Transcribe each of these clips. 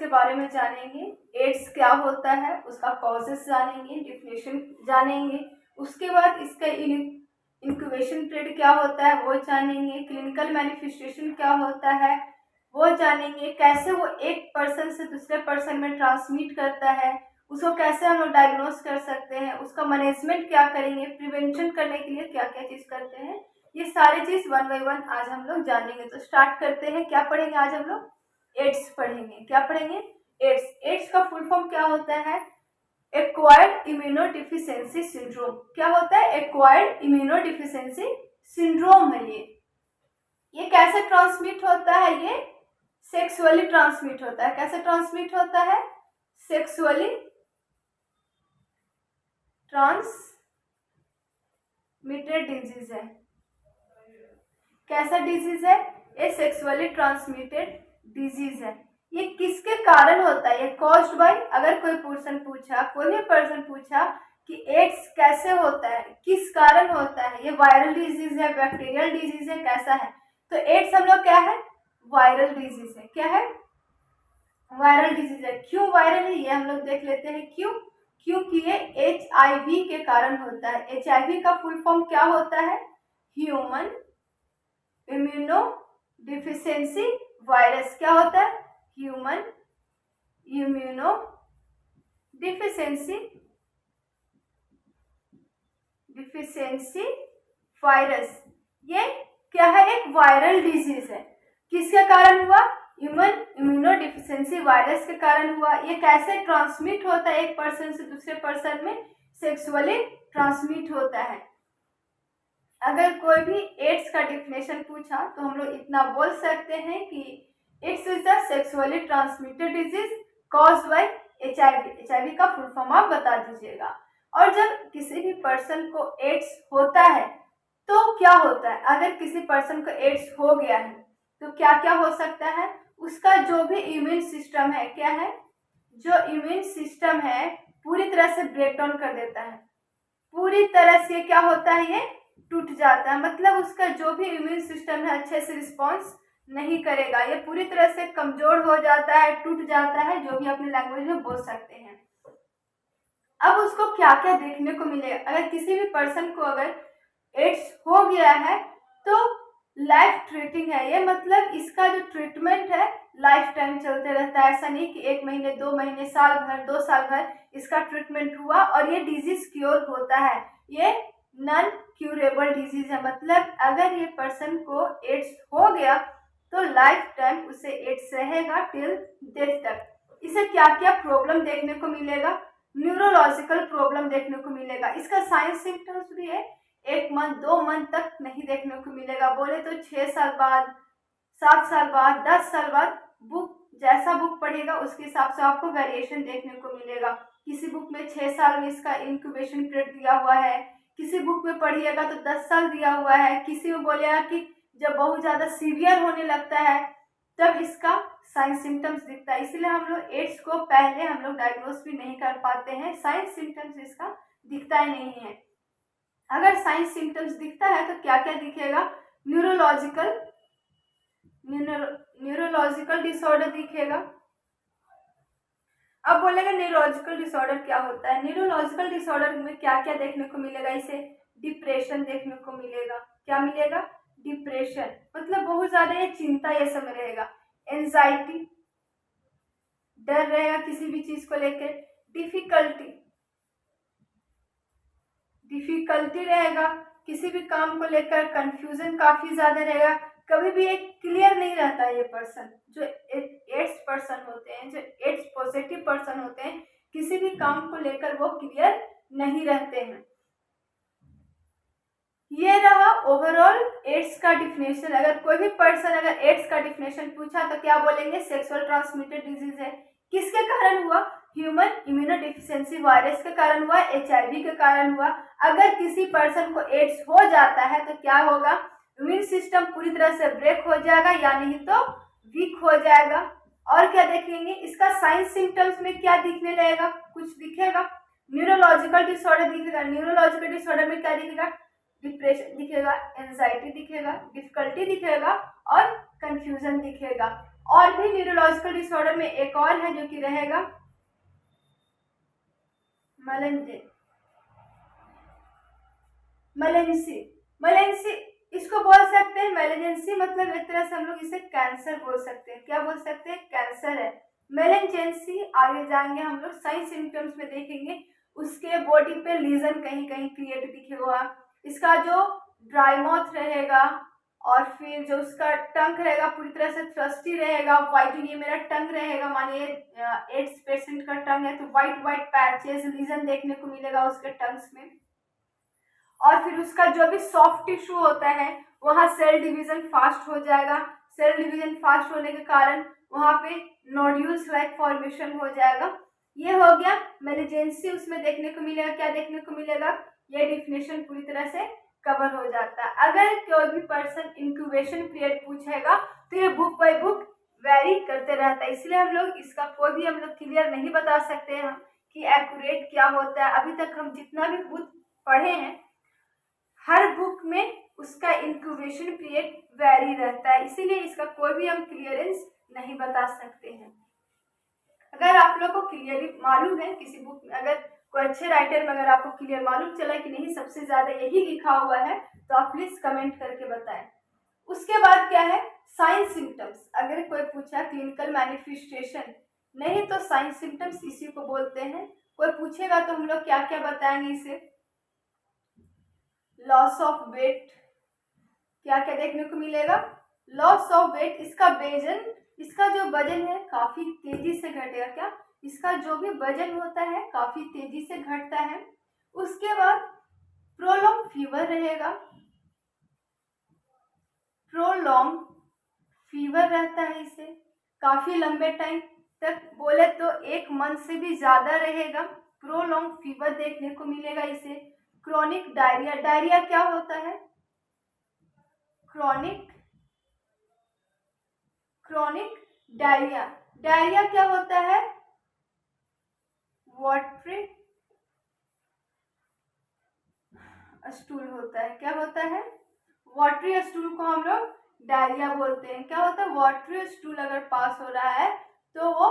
बारे में जानेंगे। एड्स क्या होता है, उसका कॉजेस जानेंगे, डिफिनेशन जानेंगे। उसके बाद इसका इंक्यूबेशन पीरियड क्या होता है वो जानेंगे। क्लिनिकल मैनिफेस्टेशन क्या होता है वो जानेंगे। कैसे वो एक पर्सन से दूसरे पर्सन में ट्रांसमिट करता है, उसको कैसे हम लोग डायग्नोस कर सकते हैं, उसका मैनेजमेंट क्या करेंगे, प्रिवेंशन करने के लिए क्या क्या चीज़ करते हैं, ये सारी चीज़ वन बाय वन आज हम लोग जानेंगे। तो स्टार्ट करते हैं। क्या पढ़ेंगे आज हम लोग? एड्स पढ़ेंगे। क्या पढ़ेंगे? एड्स। एड्स का फुल फॉर्म क्या होता है? Acquired immunodeficiency syndrome. क्या होता है? एक्वायर्ड इम्यूनोडिफिशियंसी सिंड्रोम है ये कैसे ट्रांसमिट होता है? ये सेक्सुअली ट्रांसमिट होता है। कैसे ट्रांसमिट होता है? सेक्सुअली ट्रांसमिटेड डिजीज है। कैसा डिजीज है? ये सेक्सुअली ट्रांसमिटेड डिजीज है। ये किसके कारण होता है? ये कॉज्ड बाय, अगर कोई भी पर्सन पूछा कि एड्स कैसे होता है, किस कारण होता है, ये वायरल डिजीज है, बैक्टीरियल डिजीज है, कैसा है? तो एड्स हम लोग क्या है? वायरल डिजीज है। क्या है? वायरल डिजीज है। क्यों वायरल है ये हम लोग देख लेते हैं। क्यों? क्योंकि ये HIV के कारण होता है। HIV का फुल फॉर्म क्या होता है? Human immuno deficiency virus. क्या होता है? Human immuno deficiency virus. ये क्या है? एक वायरल डिजीज है। किसके कारण हुआ? ह्यूमन इम्यूनो डिफिशियंसी वायरस के कारण हुआ। ये कैसे ट्रांसमिट होता है? एक पर्सन से दूसरे पर्सन में सेक्सुअली ट्रांसमिट होता है। अगर कोई भी एड्स का डिफिनेशन पूछा तो हम लोग इतना बोल सकते हैं कि it's is the sexually transmitted disease caused by HIV। HIV का फुल फॉर्म आप बता दीजिएगा। और जब किसी भी पर्सन को एड्स होता है तो क्या होता है? अगर किसी पर्सन को एड्स हो गया है तो क्या क्या हो सकता है? उसका जो भी इम्यून सिस्टम है, क्या है? जो इम्यून सिस्टम है पूरी तरह से ब्रेक डाउन कर देता है। पूरी तरह से क्या होता है? ये टूट जाता है। मतलब उसका जो भी इम्यून सिस्टम है अच्छे से रिस्पॉन्स नहीं करेगा। ये पूरी तरह से कमजोर हो जाता है, टूट जाता है, जो भी अपने लैंग्वेज में बोल सकते हैं। अब उसको क्या क्या देखने को मिलेगा? अगर किसी भी पर्सन को अगर एड्स हो गया है तो लाइफ थ्रेटनिंग है ये। मतलब इसका जो ट्रीटमेंट है लाइफ टाइम चलते रहता है। ऐसा नहीं कि 1 महीने 2 महीने, साल भर 2 साल भर इसका ट्रीटमेंट हुआ और ये डिजीज क्योर होता है। ये नॉन क्यूरेबल डिजीज है। मतलब अगर ये पर्सन को एड्स हो गया तो लाइफ टाइम उसे एड्स रहेगा टिल डेथ तक। इसे क्या क्या प्रॉब्लम देखने को मिलेगा? न्यूरोलॉजिकल प्रॉब्लम देखने को मिलेगा। इसका साइंस सिम्टम्स भी है 1 मंथ 2 मंथ तक नहीं देखने को मिलेगा। बोले तो 6 साल बाद, 7 साल बाद, 10 साल बाद बुक जैसा बुक पढ़ेगा उसके हिसाब से आपको वेरिएशन देखने को मिलेगा। किसी बुक में 6 साल में इसका इंक्यूबेशन पीरियड दिया हुआ है, किसी बुक में पढ़िएगा तो 10 साल दिया हुआ है, किसी में बोलेगा कि जब बहुत ज़्यादा सीवियर होने लगता है तब इसका साइंस सिम्टम्स दिखता है। इसलिए हम लोग एड्स को पहले हम लोग डायग्नोस भी नहीं कर पाते हैं। साइंस सिम्टम्स इसका दिखता ही नहीं है। अगर साइंस सिम्टम्स दिखता है तो क्या क्या दिखेगा? न्यूरोलॉजिकल डिसऑर्डर दिखेगा। अब बोलेगा न्यूरोलॉजिकल डिसऑर्डर क्या होता है? न्यूरोलॉजिकल डिसऑर्डर में क्या क्या देखने को मिलेगा? इसे डिप्रेशन देखने को मिलेगा। क्या मिलेगा? डिप्रेशन। मतलब बहुत ज्यादा ये चिंता ये सब रहेगा। एंजाइटी, डर रहेगा किसी भी चीज को लेकर। डिफिकल्टी रहेगा किसी भी काम को लेकर। कंफ्यूजन काफी ज्यादा रहेगा। कभी भी एक क्लियर नहीं रहता ये पर्सन। जो एड्स पर्सन होते हैं, जो एड्स पॉजिटिव पर्सन होते हैं, किसी भी काम को लेकर वो क्लियर नहीं रहते हैं। ये रहा ओवरऑल एड्स का डिफिनेशन। अगर कोई भी पर्सन अगर एड्स का डिफिनेशन पूछा तो क्या बोलेंगे? सेक्सुअल ट्रांसमिटेड डिजीज है। किसके कारण हुआ? ह्यूमन इम्यूनोडिफिशियंसी वायरस के कारण हुआ, HIV के कारण हुआ। अगर किसी पर्सन को एड्स हो जाता है तो क्या होगा? इम्यून सिस्टम पूरी तरह से ब्रेक हो जाएगा या नहीं तो वीक हो जाएगा। और क्या देखेंगे? इसका साइंस सिम्टम्स में क्या दिखने लगेगा? कुछ दिखेगा? न्यूरोलॉजिकल डिसऑर्डर दिखेगा। न्यूरोलॉजिकल डिसऑर्डर में क्या दिखेगा? डिप्रेशन दिखेगा, एंजाइटी दिखेगा, डिफिकल्टी दिखेगा और कंफ्यूजन दिखेगा। और भी न्यूरोलॉजिकल डिसऑर्डर में एक और है जो कि रहेगा मेलेंसी। मेलेंसी इसको बोल सकते हैं मेलेंसी, मतलब एक तरह से हम लोग इसे कैंसर बोल सकते हैं। क्या बोल सकते हैं? कैंसर है। मेलेंजेंसी आगे जाएंगे हम लोग साइन सिम्टम्स में देखेंगे। उसके बॉडी पे लीजन कहीं कहीं क्रिएट दिखेगा, इसका जो ड्राई माउथ रहेगा और फिर जो उसका टंग रहेगा पूरी तरह से थ्रस्टी रहेगा, वाइट, ये मेरा टंग रहेगा, मानिए एड्स पेशेंट का टंग है तो वाइट वाइट पैचेस लीजन देखने को मिलेगा उसके टंग्स में। और फिर उसका जो भी सॉफ्ट टिश्यू होता है वहाँ सेल डिवीजन फास्ट हो जाएगा। सेल डिवीजन फास्ट होने के कारण वहाँ पे नोड्यूल्स लाइक फॉर्मेशन हो जाएगा। ये हो गया मेलिजेंसी, उसमें देखने को मिलेगा। क्या देखने को मिलेगा? ये डिफिनेशन पूरी तरह से कवर हो जाता है। अगर कोई भी पर्सन इंक्यूबेशन पीरियड पूछेगा तो ये बुक बाय बुक वेरी करते रहता है, इसलिए हम लोग इसका कोई भी हम लोग क्लियर नहीं बता सकते हैं कि एक्यूरेट क्या होता है। अभी तक हम जितना भी बुक पढ़े हैं हर बुक में उसका इंक्यूबेशन पीरियड वेरी रहता है, इसीलिए इसका कोई भी हम क्लियरेंस नहीं बता सकते हैं। अगर आप लोग को क्लियरली मालूम है किसी बुक में, अगर कोई अच्छे राइटर में अगर आपको क्लियर मालूम चला कि नहीं सबसे ज्यादा यही लिखा हुआ है तो आप प्लीज कमेंट करके बताएं। उसके बाद क्या है? Sign symptoms. अगर कोई पूछा क्लिनिकल मैनिफेस्टेशन, नहीं तो साइन सिम्टम्स इसी को बोलते हैं। कोई पूछेगा तो हम लोग क्या क्या बताएंगे इसे? लॉस ऑफ वेट, क्या क्या देखने को मिलेगा? लॉस ऑफ वेट, इसका वजन, इसका जो वजन है काफी तेजी से घटेगा। क्या? इसका जो भी वजन होता है काफी तेजी से घटता है। उसके बाद प्रोलॉन्ग फीवर रहेगा, प्रोलॉन्ग फीवर रहता है इसे काफी लंबे टाइम तक, बोले तो 1 मंथ से भी ज्यादा रहेगा। प्रोलॉन्ग फीवर देखने को मिलेगा इसे। क्रॉनिक डायरिया, डायरिया क्या होता है? क्रॉनिक डायरिया, डायरिया क्या होता है? वाटरी स्टूल होता है। क्या होता है? वाटरी स्टूल को हम लोग डायरिया बोलते हैं। क्या होता है? वाटरी स्टूल अगर पास हो रहा है तो वो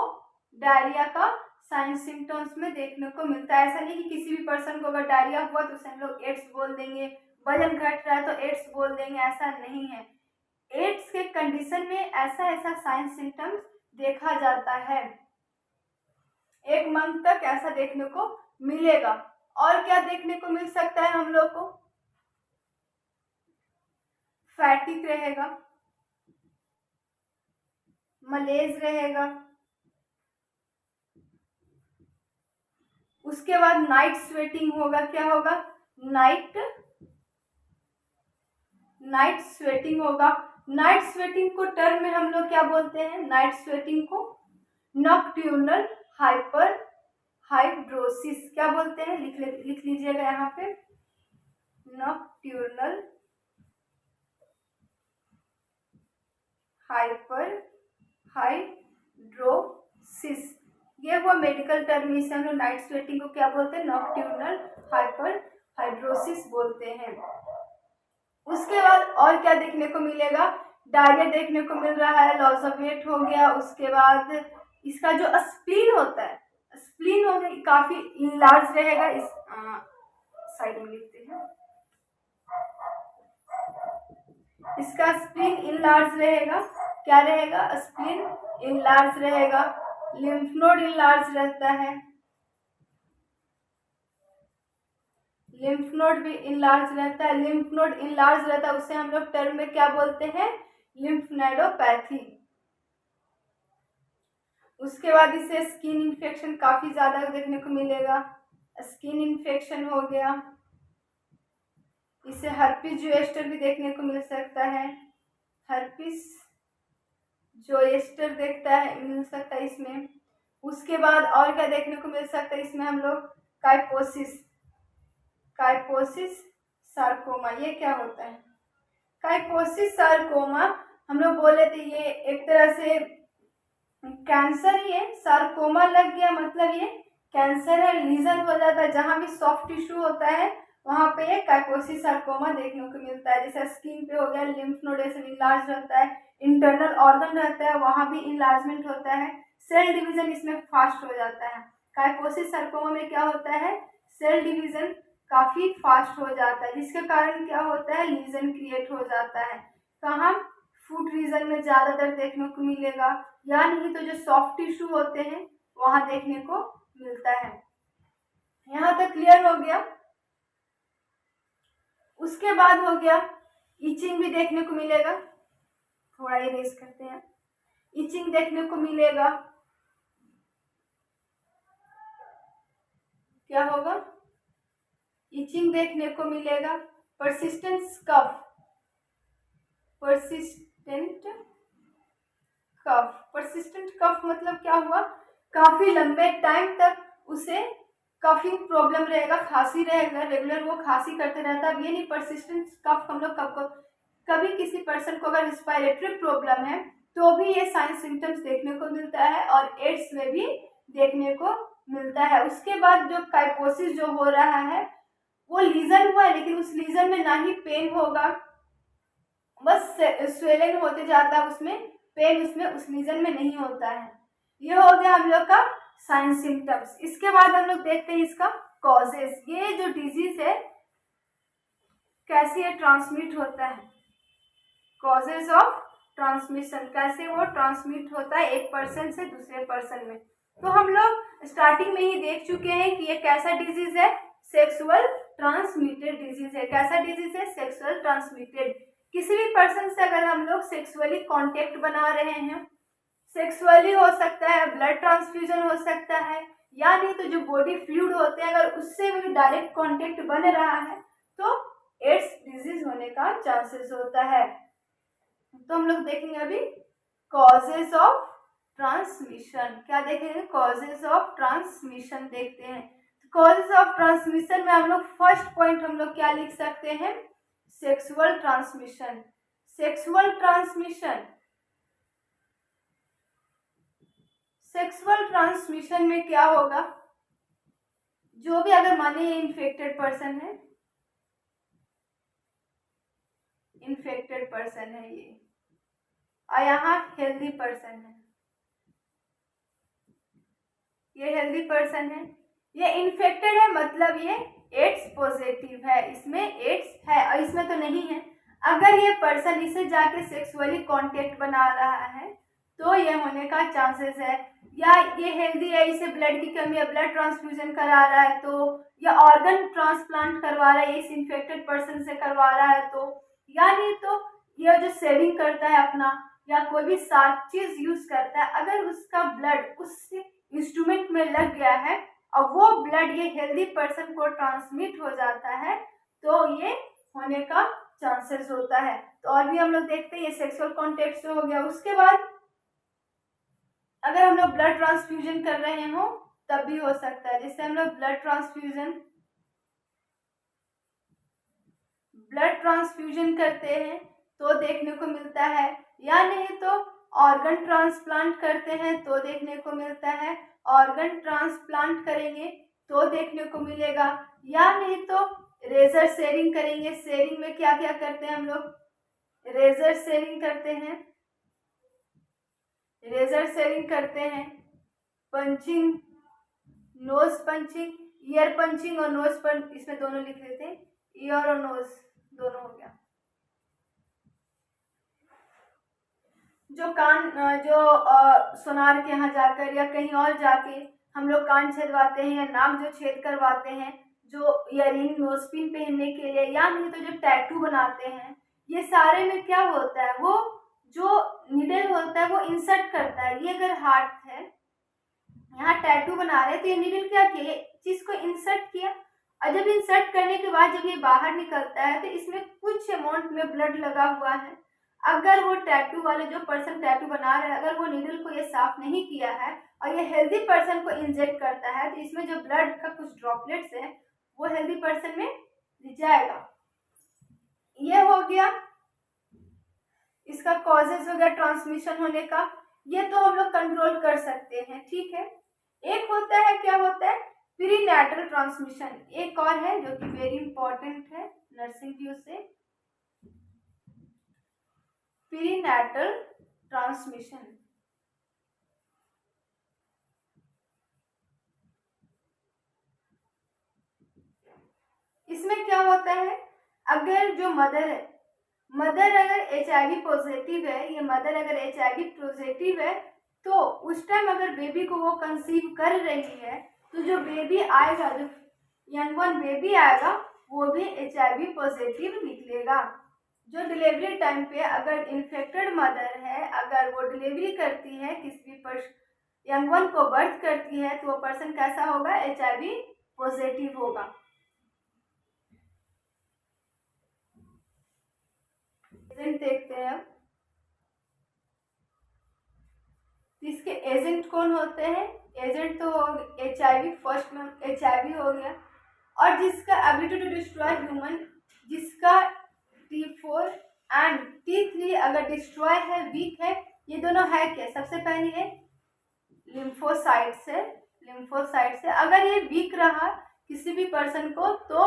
डायरिया का साइन सिम्टम्स में देखने को मिलता है। ऐसा नहीं कि किसी भी पर्सन को अगर डायरिया हुआ तो उसे हम लोग एड्स बोल देंगे, वजन घट रहा है तो एड्स बोल देंगे, ऐसा नहीं है। एड्स के कंडीशन में ऐसा ऐसा साइन सिम्टम्स देखा जाता है, 1 मंथ तक ऐसा देखने को मिलेगा। और क्या देखने को मिल सकता है हम लोग को? फैटिक रहेगा, मलेज रहेगा। उसके बाद नाइट स्वेटिंग होगा। क्या होगा? नाइट स्वेटिंग होगा। नाइट स्वेटिंग को टर्म में हम लोग क्या बोलते हैं? नाइट स्वेटिंग को नॉक्ट्यूर्नल हाइड्रोसिस क्या बोलते हैं? लिख लीजिएगा यहाँ पे, नॉक्ट्यूर्नल हाइड्रोसिस, ये हुआ मेडिकल टर्म। इसे हम लोग नाइट स्वेटिंग को क्या बोलते हैं? नॉक्ट्यूर्नल हाइड्रोसिस बोलते हैं। उसके बाद और क्या देखने को मिलेगा? डायरिया देखने को मिल रहा है, लॉस ऑफ वेट हो गया। उसके बाद इसका जो स्प्लीन होता है, स्प्लीन हो गया काफी इनलार्ज रहेगा। इस साइड में लिखते हैं, इसका स्प्लीन इनलार्ज रहेगा। क्या रहेगा? स्प्लीन इनलार्ज रहेगा। लिम्फ नोड इनलार्ज रहता है, लिम्फ नोड भी इनलार्ज रहता है। लिम्फ नोड इनलार्ज रहता है उसे हम लोग टर्म में क्या बोलते हैं? लिम्फनोडोपैथी। उसके बाद इसे स्किन इन्फेक्शन काफी ज्यादा देखने को मिलेगा। स्किन इन्फेक्शन हो गया, इसे हर्पिस जोस्टर भी देखने को मिल सकता है। हर्पिस जोस्टर मिल सकता है इसमें। उसके बाद और क्या देखने को मिल सकता है इसमें हम लोग? काइपोसिस सार्कोमा। ये क्या होता है? काइपोसिस सार्कोमा हम लोग बोले थे ये एक तरह से कैंसर ही है। सार्कोमा लग गया मतलब ये कैंसर है, लीजन हो जाता है। जहां भी सॉफ्ट टिश्यू होता है वहां पे काइपोसिस सार्कोमा देखने को मिलता है। जैसे स्किन पे हो गया, लिम्फ नोड ऐसे इनलार्ज रहता है, इंटरनल ऑर्गन रहता है वहाँ भी इनलार्जमेंट होता है। सेल डिवीजन इसमें फास्ट हो जाता है। काइपोसिस सार्कोमा में क्या होता है, सेल डिवीजन काफी फास्ट हो जाता है, जिसके कारण क्या होता है, लीजन क्रिएट हो जाता है। कहाँ, फुट रीजन में ज्यादातर देखने को मिलेगा, या नहीं तो जो सॉफ्ट टिश्यू होते हैं वहां देखने को मिलता है। यहाँ तक क्लियर हो गया। उसके बाद हो गया इचिंग भी देखने को मिलेगा, थोड़ा इरेज करते हैं। इचिंग देखने को मिलेगा, क्या होगा, इचिंग देखने को मिलेगा। परसिस्टेंट कफ, परसिस्टेंट कफ, परसिस्टेंट कफ मतलब क्या हुआ, काफी लंबे टाइम तक उसे काफी प्रॉब्लम रहेगा, खांसी रहेगा, रेगुलर वो खांसी करते रहता है। अब ये नहीं, परसिस्टेंट कफ हम लोग कभी किसी पर्सन को अगर रिस्पायरेटरी प्रॉब्लम है तो भी ये साइन सिम्टम्स देखने को मिलता है, और एड्स में भी देखने को मिलता है। उसके बाद जो काइपोसिस जो हो रहा है वो लीजन हुआ है, लेकिन उस लीजन में ना ही पेन होगा, बस स्वेलिंग होते जाता है, उसमें पेन उसमें उस लीजन में नहीं होता है। ये हो गया हम लोग का साइन सिम्टम्स। इसके बाद हम लोग देखते हैं इसका कॉजेस। ये जो डिजीज है कैसे ये ट्रांसमिट होता है, कॉजेज ऑफ ट्रांसमिशन, कैसे वो ट्रांसमिट होता है एक पर्सन से दूसरे पर्सन में। तो हम लोग स्टार्टिंग में ही देख चुके हैं कि ये कैसा डिजीज है, सेक्सुअल ट्रांसमिटेड डिजीज है। कैसा डिजीज है, सेक्सुअल ट्रांसमिटेड। किसी भी पर्सन से अगर हम लोग सेक्सुअली कांटेक्ट बना रहे हैं, सेक्सुअली हो सकता है, ब्लड ट्रांसफ्यूजन हो सकता है, या नहीं तो जो बॉडी फ्लूइड होते हैं अगर उससे भी डायरेक्ट कांटेक्ट बन रहा है तो एड्स डिजीज होने का चांसेस होता है। तो हम लोग देखेंगे अभी कॉजेस ऑफ ट्रांसमिशन। क्या देखेंगे, कॉजेस ऑफ ट्रांसमिशन देखते हैं। कॉजेस ऑफ ट्रांसमिशन में हम लोग फर्स्ट पॉइंट हम लोग क्या लिख सकते हैं, sexual transmission. Sexual transmission, sexual transmission में क्या होगा, जो भी अगर माने ये इन्फेक्टेड पर्सन है, इन्फेक्टेड पर्सन है ये, और यहाँ हेल्दी पर्सन है, ये हेल्दी पर्सन है, ये इन्फेक्टेड है मतलब ये एड्स पॉजिटिव है, इसमें एड्स है और इसमें तो नहीं है। अगर ये पर्सन इसे जाके सेक्सुअली कांटेक्ट बना रहा है तो ये होने का चांसेस है। या ये हेल्दी है, इसे ब्लड की कमी है, ब्लड ट्रांसफ्यूजन करा रहा है तो, या ऑर्गन ट्रांसप्लांट करवा रहा है इस इन्फेक्टेड पर्सन से करवा रहा है तो, या नहीं तो यह जो सेविंग करता है अपना या कोई भी साफ चीज यूज करता है, अगर उसका ब्लड उस इंस्ट्रूमेंट में लग गया है और वो ब्लड ये हेल्दी पर्सन को ट्रांसमिट हो जाता है तो ये होने का चांसेस होता है। तो और भी हम लोग देखते हैं, ये सेक्सुअल कॉन्टेक्ट से हो गया। उसके बाद अगर हम लोग ब्लड ट्रांसफ्यूजन कर रहे हो तब भी हो सकता है, जैसे हम लोग ब्लड ट्रांसफ्यूजन करते हैं तो देखने को मिलता है, या नहीं तो ऑर्गन ट्रांसप्लांट करते हैं तो देखने को मिलता है, ऑर्गन ट्रांसप्लांट करेंगे तो देखने को मिलेगा, या नहीं तो रेजर शेयरिंग करेंगे। शेयरिंग में क्या क्या करते हैं हम लोग, रेजर शेयरिंग करते हैं, रेजर शेयरिंग करते हैं, punching, nose punching, ear punching और नोज पंच, इसमें दोनों लिख लेते हैं, ईयर और नोज दोनों हो गया। जो कान सोनार के यहाँ जाकर या कहीं और जाके हम लोग कान छेदवाते हैं या नाक जो छेद करवाते हैं, जो ईयरिंग नोजपिन पहनने के लिए, या नहीं तो जो टैटू बनाते हैं, ये सारे में क्या होता है, वो जो नीडल होता है वो इंसर्ट करता है। ये अगर हार्ट है, यहाँ टैटू बना रहे हैं तो ये नीडल क्या किया, चीज को इंसर्ट किया, और जब इंसर्ट करने के बाद जब ये बाहर निकलता है तो इसमें कुछ अमाउंट में ब्लड लगा हुआ है। अगर वो टैटू वाले जो पर्सन टैटू बना रहे हैं, अगर वो नीडल को ये साफ नहीं किया है और ये हेल्दी पर्सन को इंजेक्ट करता है तो इसमें जो ब्लड का कुछ ड्रॉपलेट्स है वो हेल्दी पर्सन में जाएगा। ये हो गया इसका कॉजेस हो गया ट्रांसमिशन होने का। ये तो हम लोग कंट्रोल कर सकते हैं, ठीक है। एक होता है, क्या होता है, प्रीनैटल ट्रांसमिशन। एक और है जो कि वेरी इंपॉर्टेंट है नर्सिंग व्यू से, प्रीनैटल ट्रांसमिशन। इसमें क्या होता है, अगर जो मदर है, मदर अगर HIV पॉजिटिव है, ये मदर अगर HIV पॉजिटिव है, तो उस टाइम अगर बेबी को वो कंसीव कर रही है, तो जो बेबी आएगा, जो यंग वन बेबी आएगा, वो भी HIV पॉजिटिव निकलेगा। जो डिलीवरी टाइम पे अगर इन्फेक्टेड मदर है, अगर वो डिलीवरी करती है, किसी भी यंग वन को बर्थ करती है, तो वो पर्सन कैसा होगा, HIV पॉजिटिव होगा। एजेंट देखते हैं, इसके एजेंट कौन होते हैं, एजेंट तो HIV, फर्स्ट में HIV हो गया, और जिसका एबिलिटी टू डिस्ट्रॉय ह्यूमन, जिसका T4 एंड T3 अगर डिस्ट्रॉय है, वीक है, ये दोनों है क्या, सबसे पहले है लिम्फोसाइट से, लिम्फोसाइट से अगर ये वीक रहा किसी भी पर्सन को, तो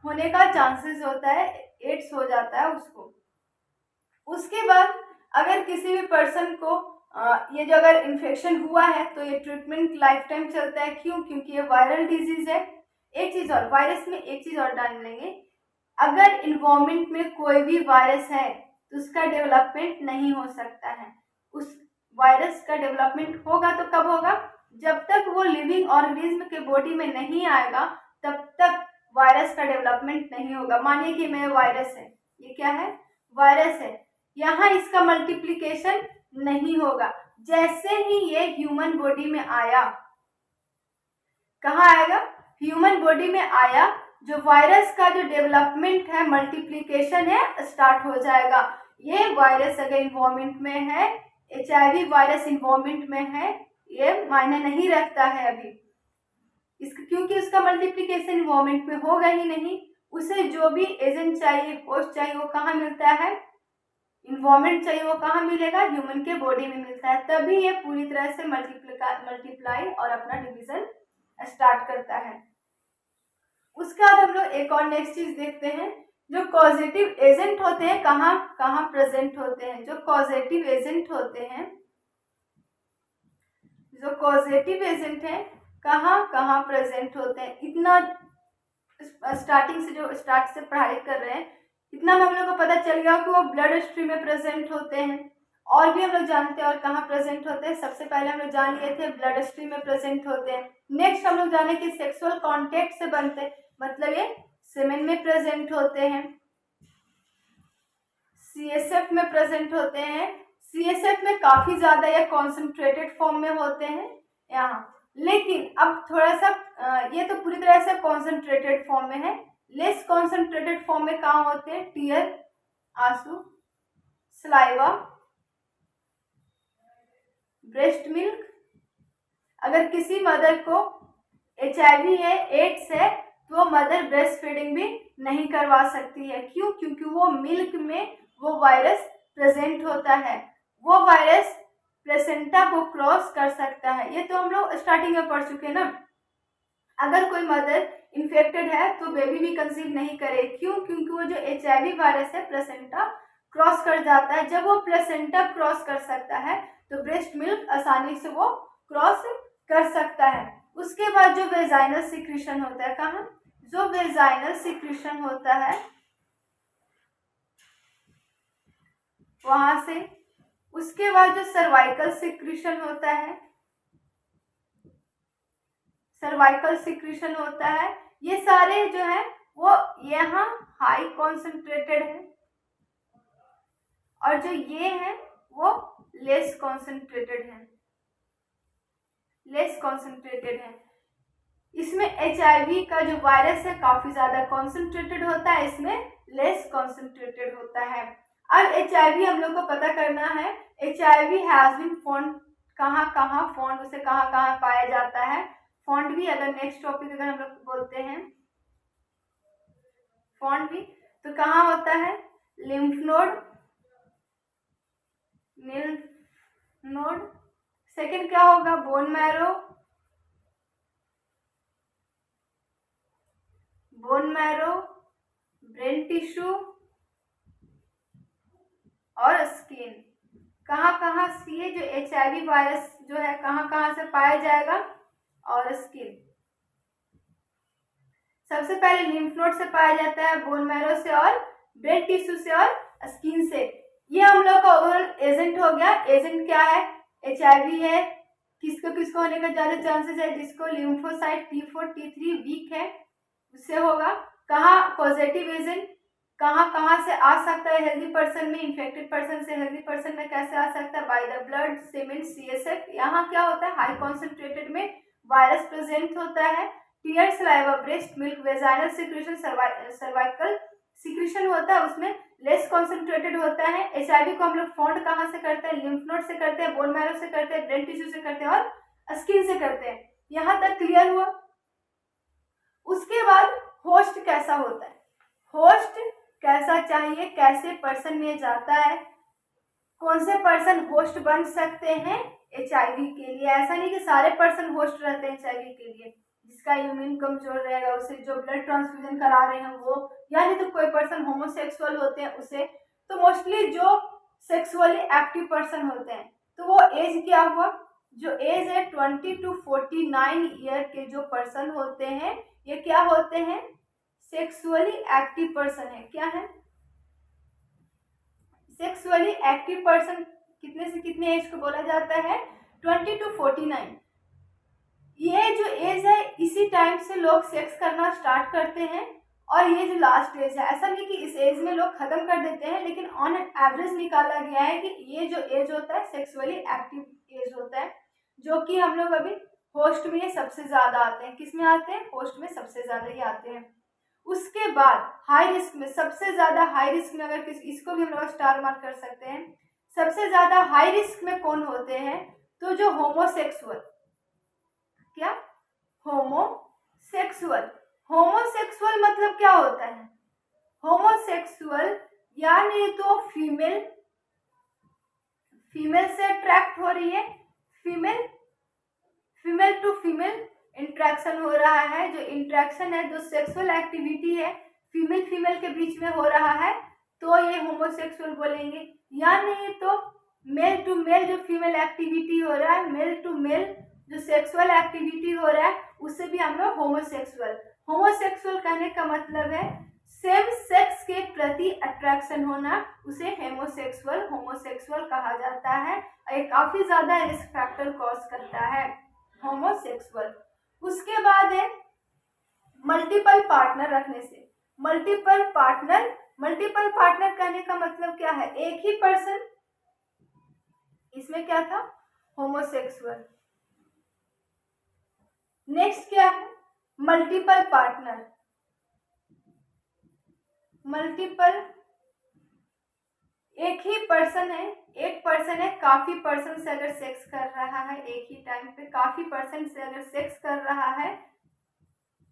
होने का चांसेस होता है, एड्स हो जाता है उसको। उसके बाद अगर किसी भी पर्सन को ये जो अगर इन्फेक्शन हुआ है, तो ये ट्रीटमेंट लाइफ टाइम चलता है। क्यों, क्योंकि ये वायरल डिजीज है। एक चीज और, वायरस में एक चीज और डाल लेंगे, अगर इन्वायरमेंट में कोई भी वायरस है तो उसका डेवलपमेंट नहीं हो सकता है। उस वायरस का डेवलपमेंट होगा तो कब होगा, जब तक वो लिविंग ऑर्गेनिज्म के बॉडी में नहीं आएगा, तब तक वायरस का डेवलपमेंट नहीं होगा। मानिए कि मैं वायरस है, ये क्या है, वायरस है, यहाँ इसका मल्टीप्लिकेशन नहीं होगा। जैसे ही ये ह्यूमन बॉडी में आया, कहाँ आएगा, ह्यूमन बॉडी में आया, जो वायरस का जो डेवलपमेंट है, मल्टीप्लिकेशन है, स्टार्ट हो जाएगा। ये वायरस अगर इन्वायरमेंट में है, HIV वायरस इन्वायरमेंट में है, ये मायने नहीं रखता है अभी इसका, क्योंकि उसका मल्टीप्लिकेशन इन्वायरमेंट में होगा ही नहीं। उसे जो भी एजेंट चाहिए, होस्ट चाहिए, वो कहाँ मिलता है, इन्वायरमेंट चाहिए, वो कहाँ मिलेगा, ह्यूमन के बॉडी में मिलता है। तभी ये पूरी तरह से मल्टीप्लाई और अपना डिवीजन स्टार्ट करता है। उसके बाद हम लोग एक और नेक्स्ट चीज देखते हैं, जो कॉजेटिव एजेंट होते हैं कहाँ कहाँ प्रेजेंट होते हैं। जो कॉजेटिव एजेंट होते हैं, जो कॉजेटिव एजेंट है कहाँ कहाँ प्रेजेंट होते हैं। इतना स्टार्टिंग से, जो स्टार्ट से पढ़ाई कर रहे हैं, इतना में हम लोग को पता चल गया कि वो ब्लड स्ट्रीम में प्रेजेंट होते हैं। और भी हम लोग जानते हैं और कहाँ प्रेजेंट होते हैं। सबसे पहले हम लोग जान लिए थे ब्लड स्ट्रीम में प्रेजेंट होते हैं। नेक्स्ट हम लोग जाने कि सेक्सुअल कॉन्टेक्ट से बनते हैं, मतलब ये सेमेन में प्रेजेंट होते हैं, CSF में प्रेजेंट होते हैं। CSF में काफी ज्यादा या कॉन्सेंट्रेटेड फॉर्म में होते हैं यहाँ, लेकिन अब थोड़ा सा ये तो पूरी तरह से कॉन्सेंट्रेटेड फॉर्म में है। लेस कॉन्सेंट्रेटेड फॉर्म में कहाँ होते हैं, टीयर, आंसू, सलाइवा, ब्रेस्ट मिल्क। अगर किसी मदर को HIV है, एड्स है, तो मदर ब्रेस्ट फीडिंग भी नहीं करवा सकती है। क्यों, क्योंकि वो मिल्क में वो वायरस प्रेजेंट होता है। वो वायरस प्लेसेंटा को क्रॉस कर सकता है। ये तो हम लोग स्टार्टिंग में पढ़ चुके ना। अगर कोई मदर इन्फेक्टेड है तो बेबी भी कंसीव नहीं करे। क्यों, क्योंकि वो जो HIV वायरस है प्लेसेंटा क्रॉस कर जाता है। जब वो प्लेसेंटा क्रॉस कर सकता है तो ब्रेस्ट मिल्क आसानी से वो क्रॉस कर सकता है। उसके बाद जो वेजाइनल सिक्रीशन होता है, कहाँ, जो वेजाइनल सिक्रीशन होता है वहां से। उसके बाद जो सर्वाइकल सिक्रीशन होता है, सर्वाइकल सिक्रीशन होता है, ये सारे जो है वो यहाँ हाई कॉन्सेंट्रेटेड है, और जो ये है वो लेस कॉन्सेंट्रेटेड है, लेस कॉन्सेंट्रेटेड है। इसमें HIV का जो वायरस है काफी ज्यादा कॉन्सेंट्रेटेड होता है, इसमें लेस कॉन्सेंट्रेटेड होता है। अब HIV हम लोग को पता करना है, HIV हैज बीन फाउंड, कहाँ कहाँ फाउंड, उसे कहाँ कहाँ पाया जाता है। फाउंड भी अगर नेक्स्ट टॉपिक अगर हम लोग बोलते हैं फाउंड भी, तो कहाँ होता है, lymph node, lymph node. Second क्या होगा, bone marrow, bone marrow, brain tissue और स्किन। कहाँ कहाँ से ये जो HIV वायरस जो है कहाँ कहाँ से पाया जाएगा? और स्किन, सबसे पहले लिम्फ नोड से पाया जाता है, बोन मैरो से और ब्रेन टिश्यू से और स्किन से। ये हम लोग का ओवरऑल एजेंट हो गया। एजेंट क्या है? HIV है। किसको किसको होने का ज्यादा चांसेस है? जिसको लिम्फोसाइट T4 T3 वीक है उससे होगा। कहाँ पॉजिटिव एजेंट कहाँ कहाँ से आ सकता है? हेल्दी पर्सन में, इन्फेक्टेड पर्सन से हेल्दी पर्सन में कैसे आ सकता है? By the blood, semen, CSF। यहाँ क्या होता है? हाई कॉन्सेंट्रेटेड में वायरस प्रेजेंट होता है। Tear, saliva, breast milk, vaginal secretion, cervical secretion होता है, उसमें लेस कॉन्सेंट्रेटेड होता है। HIV को हम लोग फाउंड कहाँ से करते हैं? लिम्फ नोड से करते हैं, बोन मैरो से करते हैं, ब्रेन टिश्यू से करते हैं और स्किन से करते हैं। यहाँ तक क्लियर हुआ? उसके बाद होस्ट कैसा होता है? होस्ट कैसा चाहिए? कैसे पर्सन में जाता है? कौन से पर्सन होस्ट बन सकते हैं HIV के लिए? ऐसा नहीं कि सारे पर्सन होस्ट रहते हैं HIV के लिए। जिसका इम्यून कमजोर रहेगा उसे, जो ब्लड ट्रांसफ्यूजन करा रहे हैं वो, यानी तो कोई पर्सन होमोसेक्सुअल होते हैं उसे, तो मोस्टली जो सेक्सुअली एक्टिव पर्सन होते हैं। तो वो एज क्या हुआ? जो एज है 20 to 49 ईयर के जो पर्सन होते हैं ये क्या होते हैं? सेक्सुअली एक्टिव पर्सन है। क्या है? Sexually active person. कितने से कितने एज को बोला जाता है? 20 to 49। ये जो एज है इसी टाइम से लोग सेक्स करना स्टार्ट करते हैं और ये जो लास्ट एज है, ऐसा नहीं कि इस एज में लोग खत्म कर देते हैं, लेकिन ऑन एन एवरेज निकाला गया है कि ये जो एज होता है सेक्सुअली एक्टिव एज होता है, जो कि हम लोग अभी होस्ट में ये सबसे ज्यादा आते हैं। किस में आते हैं? होस्ट में सबसे ज्यादा ही आते हैं। उसके बाद हाई रिस्क में, सबसे ज्यादा हाई रिस्क में, अगर इसको भी हम लोग स्टार मार्क कर सकते हैं, सबसे ज्यादा हाई रिस्क में कौन होते हैं? तो जो होमोसेक्सुअल। क्या? होमोसेक्सुअल। होमोसेक्सुअल मतलब क्या होता है? होमोसेक्सुअल यानी तो फीमेल से अट्रैक्ट हो रही है, फीमेल टू फीमेल इंट्रैक्शन हो रहा है। जो इंट्रैक्शन है, जो सेक्सुअल एक्टिविटी है फीमेल के बीच में हो रहा है, तो ये होमोसेक्सुअल बोलेंगे। या नहीं तो मेल टू मेल जो फीमेल एक्टिविटी हो रहा है, मेल टू मेल जो सेक्सुअल एक्टिविटी हो रहा है, उससे भी हम लोग होमोसेक्सुअल कहने का मतलब है सेम सेक्स के प्रति अट्रैक्शन होना, उसे होमोसेक्सुअल कहा जाता है। ये काफी ज्यादा रिस्क फैक्टर कॉज करता है होमोसेक्सुअल। उसके बाद है मल्टीपल पार्टनर रखने से। मल्टीपल पार्टनर कहने का मतलब क्या है? एक ही पर्सन, इसमें क्या था? होमोसेक्सुअल। नेक्स्ट क्या है? Multiple partner. एक ही पर्सन है, काफी पर्सन से अगर सेक्स कर रहा है एक ही टाइम पे, काफी पर्सन से अगर सेक्स कर रहा है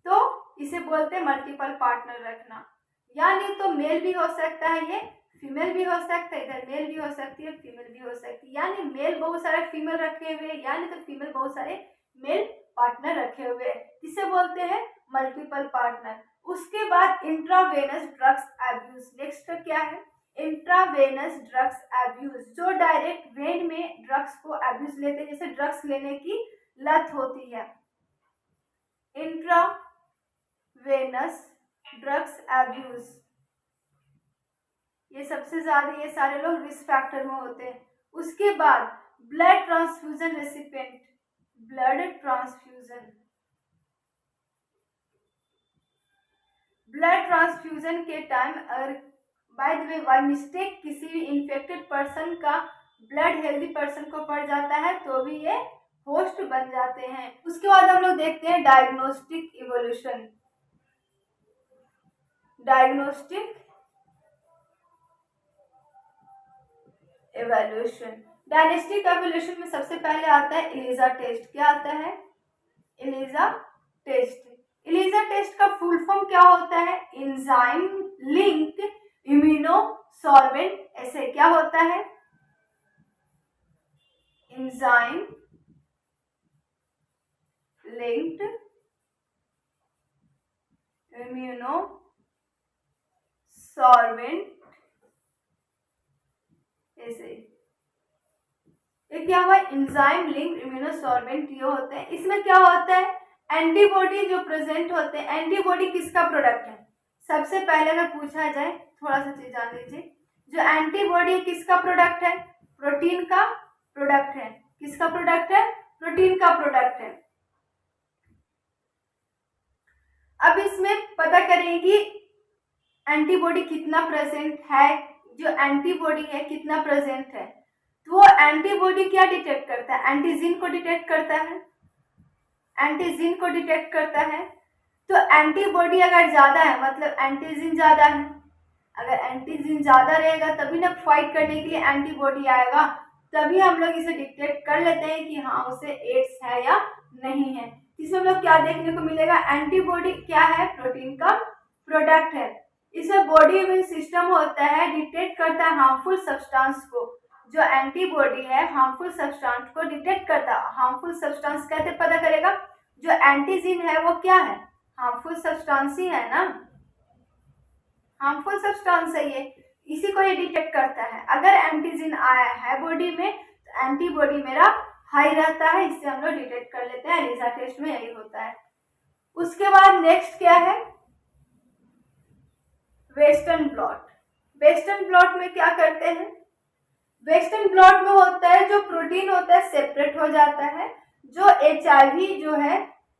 तो इसे बोलते हैं मल्टीपल पार्टनर रखना। यानी तो मेल भी हो सकता है, ये फीमेल भी हो सकता है, इधर मेल भी हो सकती है, फीमेल भी हो सकती है। यानी मेल बहुत सारे फीमेल रखे हुए, यानी तो फीमेल बहुत सारे मेल पार्टनर रखे हुए, इसे बोलते हैं मल्टीपल पार्टनर। उसके बाद इंट्रावेनस ड्रग्स एब्यूज। नेक्स्ट क्या है? इंट्रावेनस ड्रग्स एब्यूज, जो डायरेक्ट वेन में ड्रग्स को एब्यूज लेते हैं, जैसे ड्रग्स लेने की लत होती है। इंट्रावेनस ड्रग्स एब्यूज, ये सबसे ज्यादा ये सारे लोग रिस्क फैक्टर में होते हैं। उसके बाद blood transfusion recipient, blood transfusion के टाइम अगर by the way by mistake किसी भी इन्फेक्टेड पर्सन का ब्लड हेल्दी पर्सन को पड़ जाता है तो भी ये होस्ट बन जाते हैं। उसके बाद हम लोग देखते हैं डायग्नोस्टिक इवोल्यूशन। डायग्नोस्टिक एवोल्यूशन में सबसे पहले आता है एलिजा टेस्ट। क्या आता है? एलिजा टेस्ट का फुल फॉर्म क्या होता है? एंजाइम लिंक्ड इम्यूनोसॉर्बेंट ऐसे क्या होता है? एंजाइम लिंक्ड इम्यूनोसॉर्बेंट ऐसे। क्या हुआ, एंजाइम लिंक्ड इम्यूनोसॉर्बेंट ये होते हैं। इसमें क्या होता है, एंटीबॉडी जो प्रेजेंट होते हैं, एंटीबॉडी किसका प्रोडक्ट है? सबसे पहले अगर पूछा जाए, थोड़ा सा चीज जान लीजिए, जो एंटीबॉडी किसका प्रोडक्ट है? प्रोटीन का प्रोडक्ट है। किसका प्रोडक्ट है? प्रोटीन का प्रोडक्ट है। अब इसमें पता करें कि एंटीबॉडी कितना प्रेजेंट है, जो एंटीबॉडी है कितना प्रेजेंट है। तो वो एंटीबॉडी क्या डिटेक्ट करता है? एंटीजन को डिटेक्ट करता है, एंटीजन को डिटेक्ट करता है। तो एंटीबॉडी अगर ज्यादा है मतलब एंटीजन ज्यादा है, अगर एंटीजन ज्यादा रहेगा तभी ना फाइट करने के लिए एंटीबॉडी आएगा, तभी हम लोग इसे डिटेक्ट कर लेते हैं कि हाँ उसे एड्स है या नहीं है। इसमें हम लोग क्या देखने को मिलेगा, एंटीबॉडी क्या है? प्रोटीन का प्रोडक्ट है। इसमें बॉडी इम्यून सिस्टम होता है, डिटेक्ट करता है हार्मफुल सब्सटेंस को। जो एंटीबॉडी है हार्मफुल सब्सटेंस को डिटेक्ट करता है। हार्मफुल सब्सटेंस कैसे पता करेगा? जो एंटीजन है वो क्या है? हार्मफुल सब्सटेंस ही है ना, हार्मफुल सब्सटेंस है ये, इसी को ये डिटेक्ट करता है। अगर एंटीजन आया है बॉडी में तो एंटीबॉडी मेरा हाई रहता है, इससे हम लोग डिटेक्ट कर लेते हैं। एलिसा टेस्ट में यही होता है। उसके बाद नेक्स्ट क्या है, वेस्टर्न ब्लॉट। वेस्टर्न ब्लॉट में क्या करते हैं? वेस्टर्न ब्लॉट में होता है जो प्रोटीन होता है सेपरेट हो जाता है। जो HIV जो है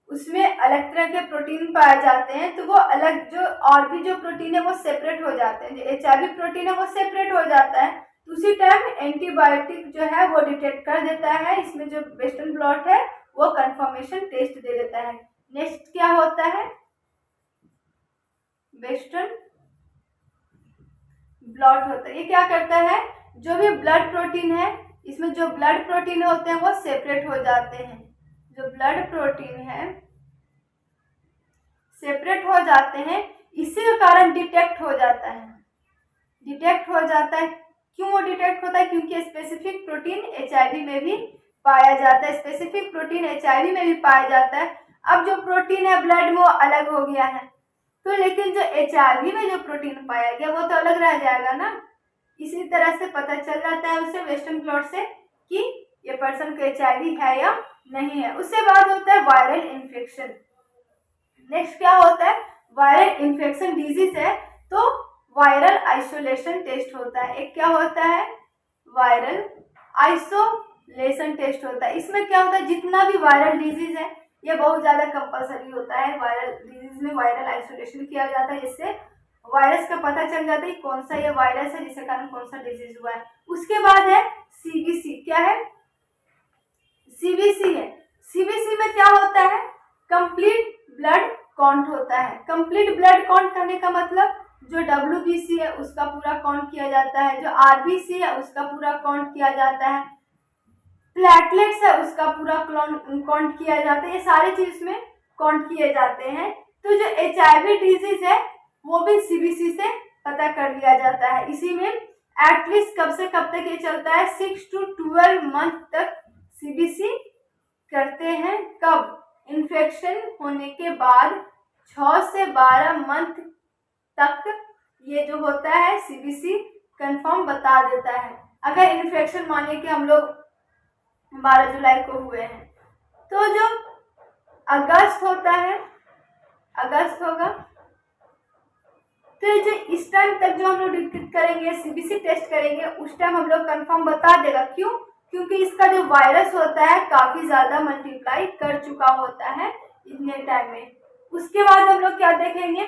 उसमें अलग तरह के प्रोटीन पाए जाते हैं, तो वो अलग, जो और भी जो प्रोटीन है वो सेपरेट हो जाते हैं। जो HIV प्रोटीन है वो सेपरेट हो जाता है, तो उसी टाइम एंटीबायोटिक जो है वो डिटेक्ट कर देता है। इसमें जो वेस्टर्न ब्लॉट है वो कंफर्मेशन टेस्ट दे देता है। नेक्स्ट क्या होता है, वेस्टर्न ब्लॉट होता है। ये क्या करता है, जो भी ब्लड प्रोटीन है, इसमें जो ब्लड प्रोटीन होते हैं वो सेपरेट हो जाते हैं। जो ब्लड प्रोटीन है सेपरेट हो जाते हैं, इसी के कारण डिटेक्ट हो जाता है। डिटेक्ट हो जाता है, क्यों वो डिटेक्ट होता है? क्योंकि स्पेसिफिक प्रोटीन HIV में भी पाया जाता है। स्पेसिफिक प्रोटीन HIV में भी पाया जाता है। अब जो प्रोटीन है ब्लड में वो अलग हो गया है, तो लेकिन जो HIV में जो प्रोटीन पाया गया वो तो अलग रह जाएगा ना। इसी तरह से पता चल जाता है उससे, वेस्टर्न ब्लॉट से, कि ये पर्सन को HIV है या नहीं है। उसके बाद होता है वायरल इन्फेक्शन। नेक्स्ट क्या होता है, वायरल इन्फेक्शन डिजीज है तो वायरल आइसोलेशन टेस्ट होता है। एक क्या होता है, वायरल आइसोलेशन टेस्ट होता है। इसमें क्या होता है, जितना भी वायरल डिजीज है ये बहुत ज्यादा कंपलसरी होता है। वायरल डिजीज में वायरल आइसोलेशन किया जाता है, जिससे वायरस का पता चल जाता है कौन सा ये वायरस है जिसके कारण कौन सा डिजीज हुआ है। उसके बाद है CBC। क्या है, CBC है। CBC में क्या होता है, कंप्लीट ब्लड काउंट होता है। कंप्लीट ब्लड काउंट करने का मतलब जो WBC है उसका पूरा काउंट किया जाता है, जो RBC है उसका पूरा काउंट किया जाता है, प्लेटलेट्स है उसका पूरा काउंट किया जाता है। ये सारी चीज में काउंट किए जाते हैं। तो जो HIV डिजीज है वो भी CBC से पता कर लिया जाता है। इसी में एटलीस्ट कब से कब तक ये चलता है, 6 to 12 मंथ तक CBC करते हैं। कब, इन्फेक्शन होने के बाद 6 से 12 मंथ तक ये जो होता है CBC कंफर्म बता देता है। अगर इन्फेक्शन मानिए कि हम लोग 12 जुलाई को हुए हैं, तो जो अगस्त होता है, अगस्त होगा, तो जो इस टाइम तक जो हम लोग डिटेक्ट करेंगे, CBC टेस्ट करेंगे, उस टाइम हम लोग कंफर्म बता देगा। क्यों? क्योंकि इसका जो वायरस होता है काफी ज्यादा मल्टीप्लाई कर चुका होता है इतने टाइम में। उसके बाद हम लोग क्या देखेंगे,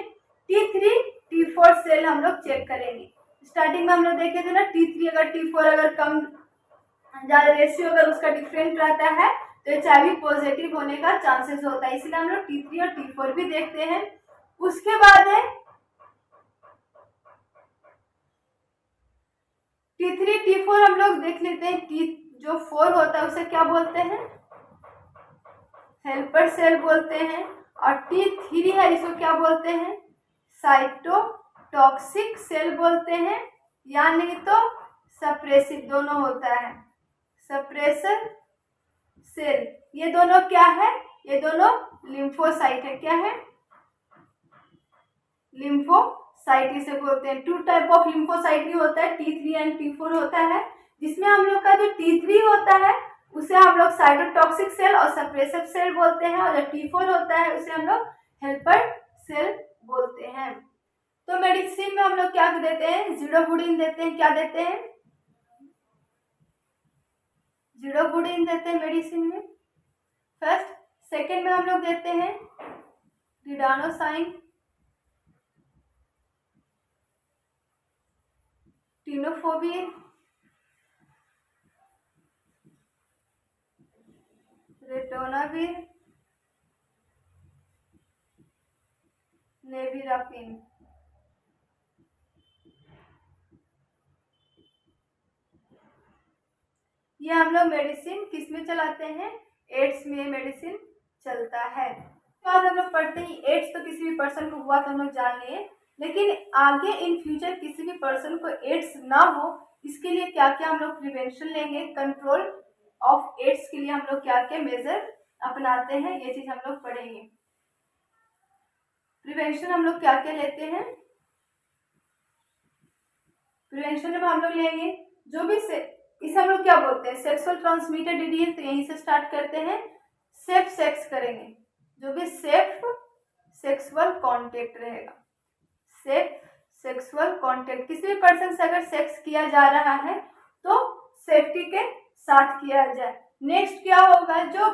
T3 T4 सेल हम लोग चेक करेंगे। स्टार्टिंग में हम लोग देखे थे ना, T3 अगर T4 अगर कम ज्यादा रेशियो अगर उसका डिफरेंट रहता है तो HIV पॉजिटिव होने का चांसेस होता है, इसलिए हम लोग T3 और T4 भी देखते हैं। उसके बाद है T3 T4 हम लोग देख लेते हैं। T जो 4 होता है उसे क्या बोलते हैं, हेल्पर सेल बोलते हैं, और T3 है इसको क्या बोलते हैं, साइटोटॉक्सिक सेल बोलते हैं, या नहीं तो सप्रेसिव, दोनों होता है, सप्रेसर सेल। ये दोनों क्या है, ये दोनों लिम्फोसाइट है। क्या है, लिम्फोसाइट इसे बोलते हैं। 2 टाइप ऑफ लिम्फोसाइट भी होता है, T3 एंड T4 होता है। जिसमें हम लोग का जो T3 होता है उसे हम लोग साइटोटॉक्सिक सेल और सप्रेसिव सेल बोलते हैं, और जो T4 होता है उसे हम लोग हेल्पर सेल बोलते हैं। तो मेडिसिन में हम लोग क्या देते हैं, जीडोबुडिन देते हैं। क्या देते हैं, जीडोबुडिन देते हैं मेडिसिन में फर्स्ट। सेकेंड में हम लोग देते हैं रिडानोसाइन, टिनोफोबिन, रेटोनाविर, नेविरापिन। ये हम लोग मेडिसिन किस में चलाते हैं, एड्स में मेडिसिन चलता है। तो आज हम लोग पढ़ते हैं एड्स तो किसी भी पर्सन को हुआ तो हम लोग जान लिए, लेकिन आगे इन फ्यूचर किसी भी पर्सन को एड्स ना हो इसके लिए क्या क्या हम लोग प्रिवेंशन लेंगे, कंट्रोल ऑफ एड्स के लिए हम लोग क्या क्या मेजर अपनाते हैं, ये चीज हम लोग पढ़ेंगे। प्रिवेंशन हम लोग क्या क्या लेते हैं, प्रिवेंशन में हम लोग लेंगे जो भी इसे हम लोग क्या बोलते हैं, सेक्सुअल ट्रांसमिटेड डिजीज, तो यहीं से स्टार्ट करते हैं। सेफ सेक्स करेंगे, जो भी सेफ सेक्सुअल कांटेक्ट रहेगा, सेफ सेक्सुअल कांटेक्ट, किसी भी पर्सन से अगर सेक्स किया जा रहा है तो सेफ्टी के साथ किया जाए। नेक्स्ट क्या होगा, जो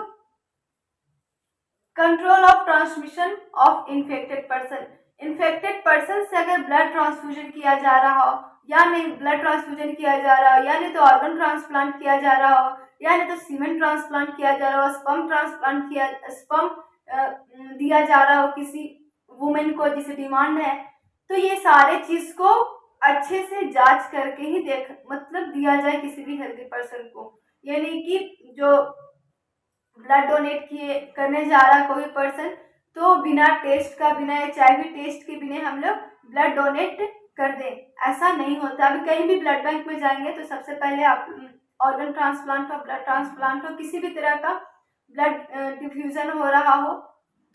control of transmission of infected person, infected person से अगर ब्लड ट्रांसफ्यूजन किया जा रहा हो या नहीं ब्लड ट्रांसफ्यूजन किया जा रहा हो, या नहीं तो ऑर्गन ट्रांसप्लांट किया जा रहा हो, या नहीं तो सीमेंट ट्रांसप्लांट किया जा रहा हो, स्पर्म ट्रांसप्लांट किया, स्पर्म दिया जा रहा हो किसी वुमेन को जिसे डिमांड है, तो ये सारे चीज को अच्छे से जांच करके ही मतलब दिया जाए किसी भी हेल्दी पर्सन को। यानी कि जो ब्लड डोनेट किए करने जा रहा है कोई पर्सन, तो बिना टेस्ट का, बिना HIV टेस्ट के बिना हम लोग ब्लड डोनेट कर दें, ऐसा नहीं होता। अभी कहीं भी ब्लड बैंक में जाएंगे तो सबसे पहले आप ऑर्गन ट्रांसप्लांट हो, ब्लड ट्रांसप्लांट हो, किसी भी तरह का ब्लड डिफ्यूजन हो रहा हो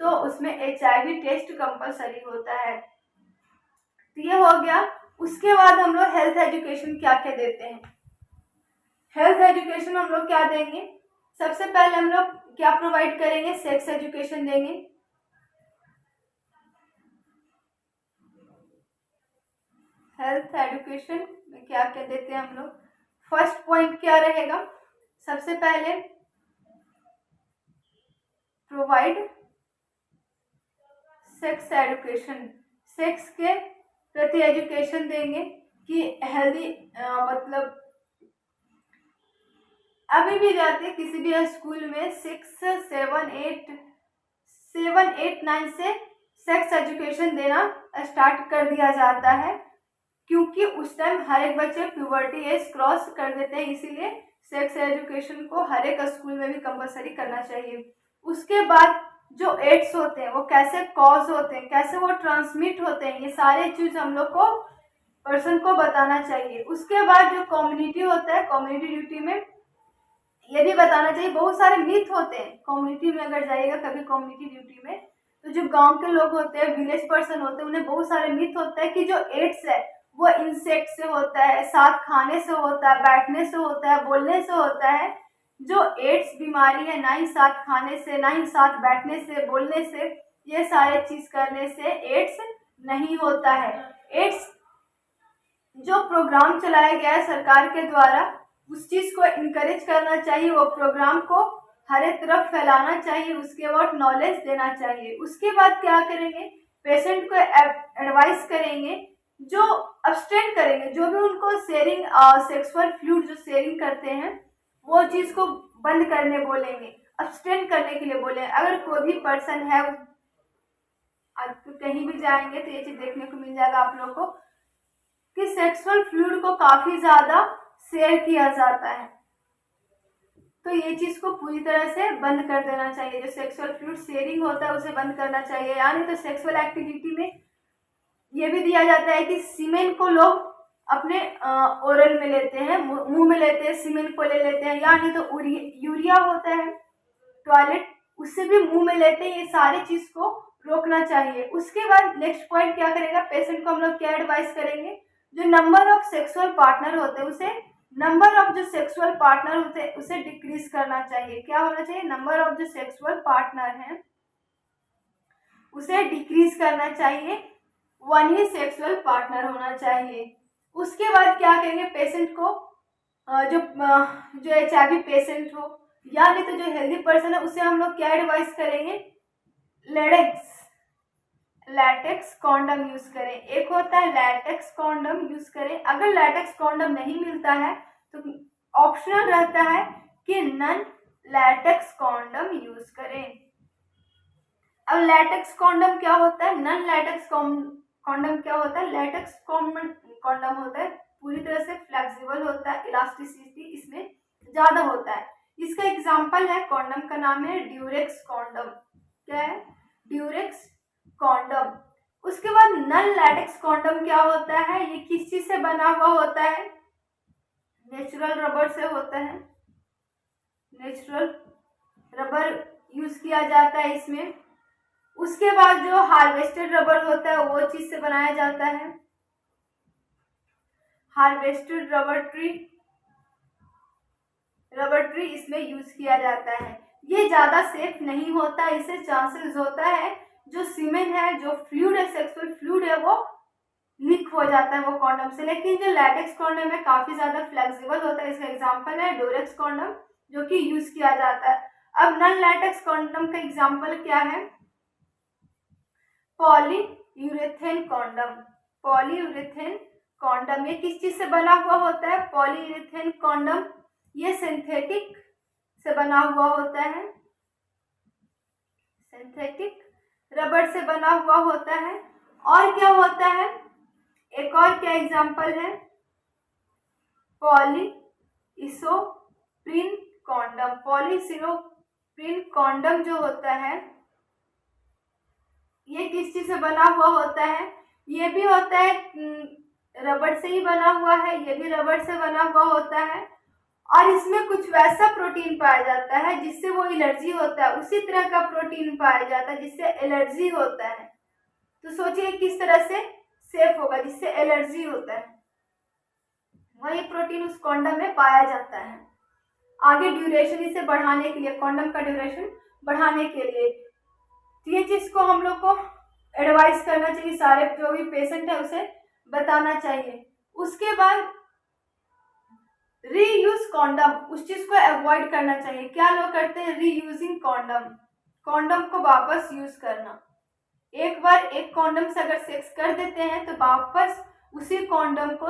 तो उसमें HIV टेस्ट कंपलसरी होता है। तो ये हो गया। उसके बाद हम लोग हेल्थ एजुकेशन क्या क्या देते हैं, हेल्थ एजुकेशन हम लोग क्या देंगे, सबसे पहले हम लोग क्या प्रोवाइड करेंगे, सेक्स एजुकेशन देंगे। हेल्थ एजुकेशन में क्या क्या देते हैं हम लोग, फर्स्ट पॉइंट क्या रहेगा, सबसे पहले प्रोवाइड सेक्स एजुकेशन, सेक्स के प्रति एजुकेशन देंगे कि हेल्दी मतलब अभी भी जाते किसी भी स्कूल में 6, 7, 8, 9 से सेक्स एजुकेशन देना स्टार्ट कर दिया जाता है, क्योंकि उस टाइम हर एक बच्चे प्यूबर्टी एज क्रॉस कर देते हैं, इसीलिए सेक्स एजुकेशन को हर एक स्कूल में भी कंपलसरी करना चाहिए। उसके बाद जो एड्स होते हैं वो कैसे कॉज होते हैं, कैसे वो ट्रांसमिट होते हैं, ये सारे चीज हम लोग को पर्सन को बताना चाहिए। उसके बाद जो कम्युनिटी होता है, कम्युनिटी ड्यूटी में ये भी बताना चाहिए, बहुत सारे मिथ होते हैं कम्युनिटी में, अगर जाइएगा कभी कम्युनिटी ड्यूटी में तो जो गांव के लोग होते हैं, विलेज पर्सन होते हैं, उन्हें बहुत सारे मिथ होता है कि जो एड्स है वो इंसेक्ट से होता है, साथ खाने से होता है, बैठने से होता है, बोलने से होता है। जो एड्स बीमारी है ना ही साथ खाने से, ना ही साथ बैठने से, बोलने से, ये सारे चीज करने से एड्स नहीं होता है। एड्स जो प्रोग्राम चलाया गया है सरकार के द्वारा, उस चीज को इनकरेज करना चाहिए, वो प्रोग्राम को हर एक तरफ फैलाना चाहिए, उसके बाद नॉलेज देना चाहिए। उसके बाद क्या करेंगे, पेशेंट को एडवाइस करेंगे, जो अब्सटेन करेंगे, जो भी उनको शेयरिंग सेक्सुअल फ्लूइड जो शेयरिंग करते हैं वो चीज को बंद करने बोलेंगे, अब्सटेन करने के लिए बोले। अगर कोई भी पर्सन है, तो कहीं भी जाएंगे तो ये चीज देखने को मिल जाएगा आप लोग को कि सेक्सुअल फ्लूइड को काफी ज्यादा शेयर किया जाता है, तो ये चीज को पूरी तरह से बंद कर देना चाहिए। जो सेक्सुअल फ्लूइड शेयरिंग होता है उसे बंद करना चाहिए। यानी तो सेक्सुअल एक्टिविटी में ये भी दिया जाता है कि सीमेन को लोग अपने ओरल में लेते हैं, मुंह में लेते हैं, सीमेन को ले लेते हैं, यानी तो यूरिया होता है टॉयलेट, उससे भी मुंह में लेते हैं। ये सारी चीज को रोकना चाहिए। उसके बाद नेक्स्ट पॉइंट क्या करेगा, पेशेंट को हम लोग क्या एडवाइस करेंगे, जो नंबर ऑफ सेक्सुअल पार्टनर होते हैं उसे नंबर ऑफ जो सेक्सुअल पार्टनर होते हैं उसे डिक्रीज करना चाहिए। क्या होना चाहिए? नंबर ऑफ जो सेक्सुअल पार्टनर हैं उसे डिक्रीज करना चाहिए, वन ही सेक्सुअल पार्टनर होना चाहिए। उसके बाद क्या करेंगे? पेशेंट को जो HIV पेशेंट हो या नहीं तो जो हेल्दी पर्सन है उसे हम लोग क्या एडवाइस करेंगे? लैटेक्स कॉन्डम यूज करें। एक होता है लैटेक्स कॉन्डम यूज करें। अगर लैटेक्स कॉन्डम नहीं मिलता है तो ऑप्शनल रहता है कि नन लैटेक्स कॉन्डम यूज करें। अब लैटेक्स कॉन्डम क्या होता है? नन लैटेक्स कॉन्डम क्या होता है? लैटेक्स कॉन्डम होता है पूरी तरह से फ्लेक्सिबल होता है, इलास्टिसिटी इसमें ज्यादा होता है। इसका एग्जांपल है, कॉन्डम का नाम है ड्यूरेक्स कॉन्डम। क्या है? Durex condom. उसके बाद नन लैटेक्स कॉन्डम क्या होता है? ये किस चीज से बना हुआ होता है? नेचुरल रबर से होता है। नेचुरल रबर यूज किया जाता है इसमें। उसके बाद जो हार्वेस्टेड रबर होता है वो चीज से बनाया जाता है। हार्वेस्टेड रबर ट्री इसमें यूज किया जाता है। ये ज्यादा सेफ नहीं होता, इससे चांसेस होता है जो सीमेन है, जो फ्लूइड है, सेक्सुअल फ्लूइड है, वो लीक हो जाता है वो कॉन्डम से। लेकिन जो लैटेक्स कॉन्डम है काफी ज्यादा फ्लेक्सिबल होता है। इसका एग्जांपल है डोरेक्स कॉन्डम जो कि यूज किया जाता है। अब नन लैटेक्स कॉन्डम का एग्जांपल क्या है? Polyurethane condom. पॉलीयूरेथेन कॉन्डम ये किस चीज से बना हुआ होता है? पॉलीयूरेथेन कॉन्डम ये सिंथेटिक से बना हुआ होता है। सिंथेटिक रबर से बना हुआ होता है। और क्या होता है? एक और क्या एग्जांपल है? पॉलीइसोप्रीन कॉन्डम। पॉलीइसोप्रीन कॉन्डम जो होता है ये किस चीज से बना हुआ होता है? ये भी होता है रबर से ही बना हुआ है। ये भी रबर से बना हुआ होता है और इसमें कुछ वैसा प्रोटीन पाया जाता है जिससे वो एलर्जी होता है। उसी तरह का प्रोटीन पाया जाता है जिससे एलर्जी होता है। तो सोचिए किस तरह से सेफ होगा जिससे एलर्जी होता है, वही प्रोटीन उस कॉन्डम में पाया जाता है। आगे ड्यूरेशन इसे बढ़ाने के लिए, कॉन्डम का ड्यूरेशन बढ़ाने के लिए, तो ये चीज को हम लोग को एडवाइस करना चाहिए, सारे जो भी पेशेंट है उसे बताना चाहिए। उसके बाद रीयूज कॉन्डम, उस चीज को अवॉइड करना चाहिए। क्या लोग करते हैं? रीयूजिंग कॉन्डम, कॉन्डम को वापस यूज करना। एक बार एक कॉन्डम से अगर सेक्स कर देते हैं तो वापस उसी कॉन्डम को,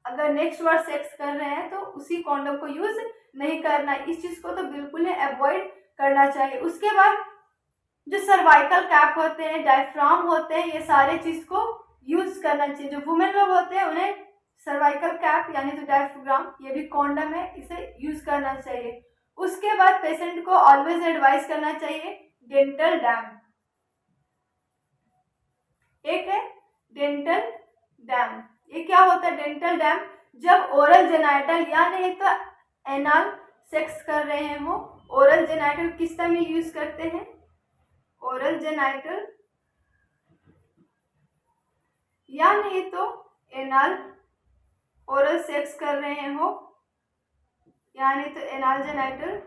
अगर नेक्स्ट बार सेक्स कर रहे हैं तो उसी कॉन्डम को यूज नहीं करना। इस चीज को तो बिल्कुल ही अवॉइड करना चाहिए। उसके बाद जो सर्वाइकल कैप होते हैं, डायफ्राम होते हैं, ये सारे चीज को यूज करना चाहिए। जो वुमेन लोग होते हैं उन्हें सर्वाइकल कैप यानी तो डायफ्राम, ये भी कॉन्डम है, इसे यूज करना चाहिए। उसके बाद पेशेंट को ऑलवेज एडवाइस करना चाहिए डेंटल डैम। एक है डेंटल डैम। ये क्या होता है? डेंटल डैम जब ओरल जेनाइटल या नहीं तो एनाल सेक्स कर रहे हो। ओरल जेनाइटल किस टाइम में यूज करते हैं? ओरल जेनाइटल या नहीं तो एनाल, ओरल सेक्स कर रहे हो यानी तो एनाल जेनाइटल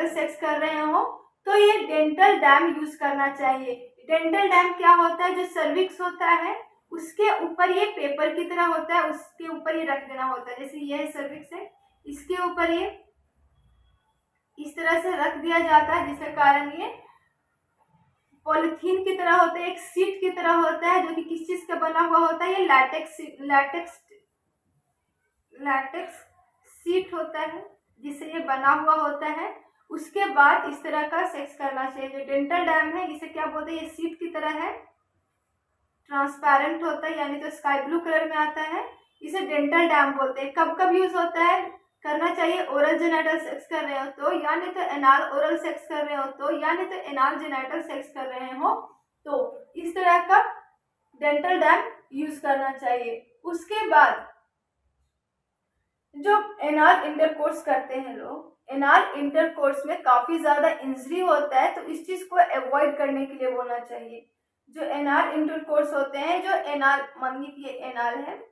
सेक्स कर रहे हो तो ये डेंटल डैम यूज करना चाहिए। डेंटल डैम क्या होता है? जो सर्विक्स होता है उसके ऊपर ये पेपर की तरह होता है, उसके ऊपर ये रख देना होता है। जैसे ये सर्विक्स है, इसके ऊपर ये इस तरह से रख दिया जाता है जिसके कारण ये पॉलिथीन की तरह होता है, एक सीट की तरह होता है जो कि किस चीज का बना हुआ होता है? ये लैटेक्स सीट होता है जिससे ये बना हुआ होता है। उसके बाद इस तरह का सेक्स करना चाहिए। जो डेंटल डैम है इसे क्या बोलते हैं? ये सीट की तरह है, ट्रांसपेरेंट होता है यानी तो स्काई ब्लू कलर में आता है, इसे डेंटल डैम बोलते हैं। कब कब यूज होता है? करना चाहिए ओरल जेनाइटल सेक्स कर रहे हो तो, या नहीं तो एनाल ओरल सेक्स कर रहे हो तो, या नहीं तो एनाल जेनाइटल सेक्स कर रहे हो तो इस तरह का डेंटल डैम यूज करना चाहिए। उसके बाद जो एनाल इंटरकोर्स करते हैं लोग, एनाल इंटरकोर्स में काफी ज्यादा इंजरी होता है तो इस चीज को अवॉइड करने के लिए बोलना चाहिए। जो एनाल इंटरकोर्स होते हैं, जो एनाल मानिए कि ये एनाल है,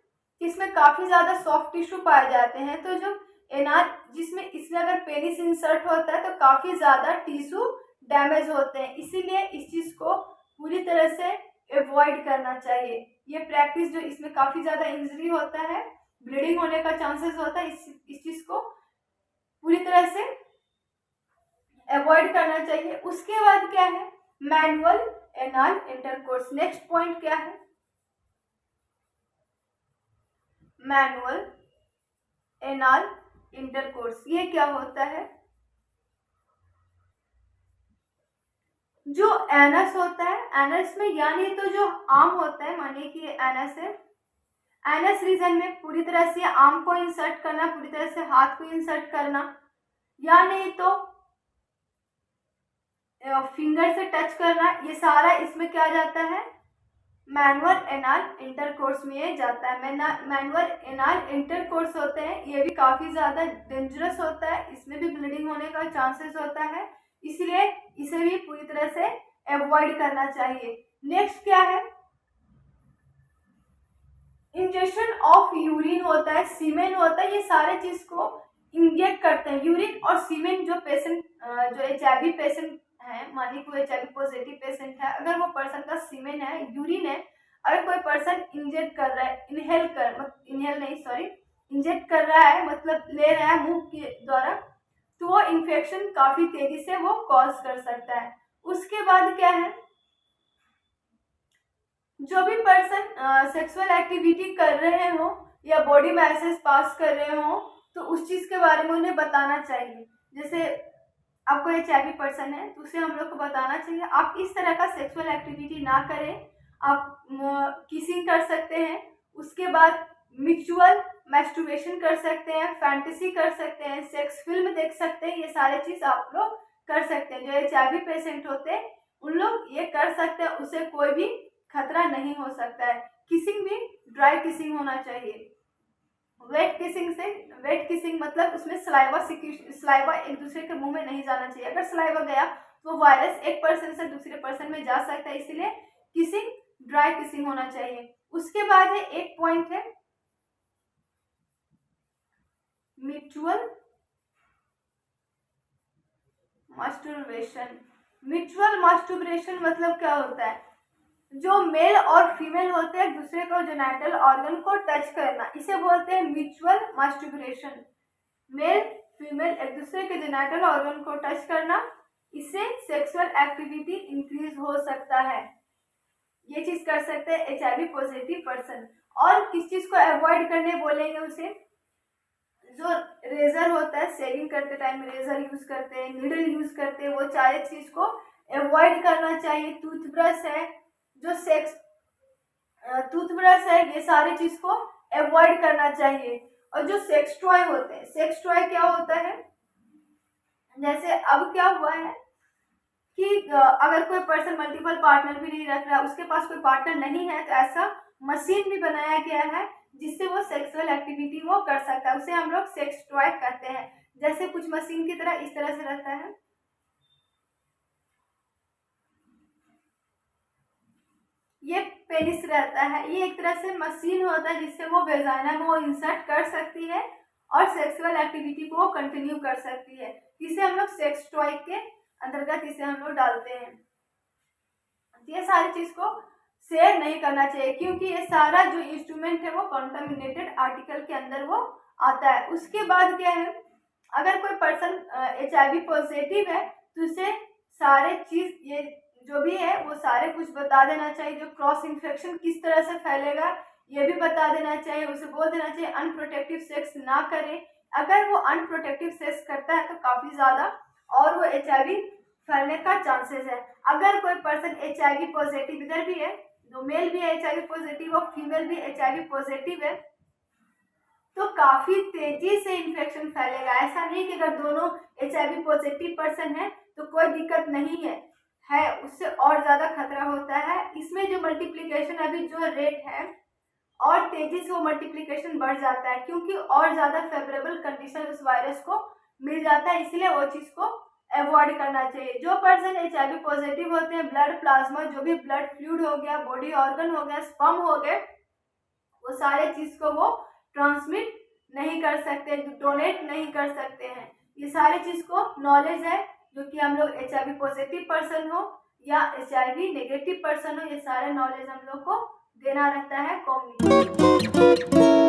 इसमें काफ़ी ज़्यादा सॉफ्ट टिश्यू पाए जाते हैं। तो जो एनाल जिसमें इसमें अगर पेनिस इंसर्ट होता है तो काफ़ी ज़्यादा टिश्यू डैमेज होते हैं, इसीलिए इस चीज़ को पूरी तरह से अवॉइड करना चाहिए। ये प्रैक्टिस जो इसमें काफ़ी ज़्यादा इंजरी होता है, ब्लीडिंग होने का चांसेस होता है, इस चीज़ को पूरी तरह से अवॉइड करना चाहिए। उसके बाद क्या है, manual anal intercourse. Next point क्या है, मैनुअल एनाल इंटरकोर्स। ये क्या होता है, जो एनस होता है, एनस में यानी तो जो आर्म होता है, मानिए कि एनस है, एनस रीजन में पूरी तरह से आर्म को इंसर्ट करना, पूरी तरह से हाथ को इंसर्ट करना, या नहीं तो फिंगर से टच करना, ये सारा इसमें क्या जाता है, मैनुअल एनाल इंटरकोर्स में ये जाता है। मैनुअल एनाल इंटरकोर्स होते हैं, ये भी काफ़ी ज़्यादा डेंजरस होता है, इसमें भी ब्लीडिंग होने का चांसेस होता है, इसलिए इसे भी पूरी तरह से अवॉइड करना चाहिए। नेक्स्ट क्या है, इंजेक्शन ऑफ यूरिन होता है, सीमेन होता है, ये सारे चीज़ को इंजेक्ट करते हैं। यूरिन और सीमेन जो पेशेंट जो HIV पेशेंट है, मानिए कोई HIV पॉजिटिव पेशेंट है, अगर वो पर्सन का सीमेन है, यूरिन है, अगर कोई पर्सन इंजेक्ट कर रहा है, इंजेक्ट कर रहा है, मतलब ले रहा है मुंह के द्वारा, तो वो इन्फेक्शन काफ़ी तेजी से वो कॉज कर सकता है। उसके बाद क्या है, जो भी पर्सन सेक्सुअल एक्टिविटी कर रहे हो या बॉडी मैसेज पास कर रहे हो, तो उस चीज़ के बारे में उन्हें बताना चाहिए। जैसे आपको HIV पर्सन है तो उसे हम लोग को बताना चाहिए आप इस तरह का सेक्सुअल एक्टिविटी ना करें, आप किसिंग कर सकते हैं, उसके बाद म्यूचुअल मैस्टरबेशन कर सकते हैं, फैंटेसी कर सकते हैं, सेक्स फिल्म देख सकते हैं, ये सारे चीज़ आप लोग कर सकते हैं। जो HIV पेशेंट होते हैं उन लोग ये कर सकते हैं, उसे कोई भी खतरा नहीं हो सकता है। किसिंग भी ड्राई किसिंग होना चाहिए। वेट किसिंग मतलब उसमें सलाइवा एक दूसरे के मुंह में नहीं जाना चाहिए। अगर सलाइवा गया तो वायरस एक पर्सन से दूसरे पर्सन में जा सकता है, इसलिए किसिंग ड्राई किसिंग होना चाहिए। उसके बाद है एक पॉइंट है म्यूचुअल मास्टरबेशन। म्यूचुअल मास्टरबेशन मतलब क्या होता है, जो मेल और फीमेल होते हैं दूसरे को जेनिटल ऑर्गन को टच करना, इसे बोलते हैं म्यूचुअल मास्टरबेशन। मेल फीमेल एक दूसरे के जेनिटल ऑर्गन को टच करना, इससे सेक्सुअल एक्टिविटी इंक्रीज हो सकता है। ये चीज कर सकते हैं HIV पॉजिटिव पर्सन। और किस चीज को अवॉइड करने बोलेंगे उसे, जो रेजर होता है, शेविंग करते टाइम रेजर यूज करते हैं, नीडल यूज करते हैं, वो सारे चीज को अवॉइड करना चाहिए। टूथब्रश है, जो टूथब्रश है, ये सारी चीज को अवॉइड करना चाहिए। और जो सेक्स टॉय होते हैं, सेक्स टॉय क्या होता है, जैसे अब क्या हुआ है कि अगर कोई पर्सन मल्टीपल पार्टनर भी नहीं रख रहा, उसके पास कोई पार्टनर नहीं है, तो ऐसा मशीन भी बनाया गया है जिससे वो सेक्सुअल एक्टिविटी वो कर सकता है, उसे हम लोग सेक्स टॉय कहते हैं। जैसे कुछ मशीन की तरह इस तरह से रहता है, ये पेनिस रहता है, ये एक तरह से मशीन होता है जिससे वो वेजाइना में वो इंसर्ट कर सकती है और सेक्सुअल एक्टिविटी को वो कंटिन्यू कर सकती है। इसे हम लोग सेक्स टॉय के अंतर्गत इसे हम लोग डालते हैं। ये सारी चीज को शेयर नहीं करना चाहिए, क्योंकि ये सारा जो इंस्ट्रूमेंट है वो कॉन्टामिनेटेड आर्टिकल के अंदर वो आता है। उसके बाद क्या है, अगर कोई पर्सन HIV पॉजिटिव है तो उसे सारे चीज ये जो भी है वो सारे कुछ बता देना चाहिए। जो क्रॉस इन्फेक्शन किस तरह से फैलेगा ये भी बता देना चाहिए, उसे बोल देना चाहिए अनप्रोटेक्टिव सेक्स ना करे। अगर वो अनप्रोटेक्टिव सेक्स करता है तो काफ़ी ज़्यादा और वो HIV फैलने का चांसेस है। अगर कोई पर्सन HIV पॉजिटिव, इधर भी है, जो मेल भी है HIV पॉजिटिव और फीमेल भी HIV पॉजिटिव है, तो काफ़ी तेजी से इन्फेक्शन फैलेगा। ऐसा नहीं कि अगर दोनों HIV पॉजिटिव पर्सन है तो कोई दिक्कत नहीं है, उससे और ज़्यादा खतरा होता है। इसमें जो मल्टीप्लिकेशन अभी जो रेट है और तेजी से वो मल्टीप्लिकेशन बढ़ जाता है, क्योंकि और ज़्यादा फेवरेबल कंडीशन उस वायरस को मिल जाता है, इसलिए वो चीज़ को अवॉइड करना चाहिए। जो पर्सन HIV पॉजिटिव होते हैं, ब्लड प्लाज्मा जो भी ब्लड फ्लूइड हो गया, बॉडी ऑर्गन हो गया, स्पर्म हो गए, वो सारे चीज को वो ट्रांसमिट नहीं कर सकते, डोनेट नहीं कर सकते हैं। ये सारे चीज को नॉलेज है, जो कि हम लोग HIV पॉजिटिव पर्सन हो या HIV नेगेटिव पर्सन हो, ये सारे नॉलेज हम लोग को देना रहता है कम्युनिटी।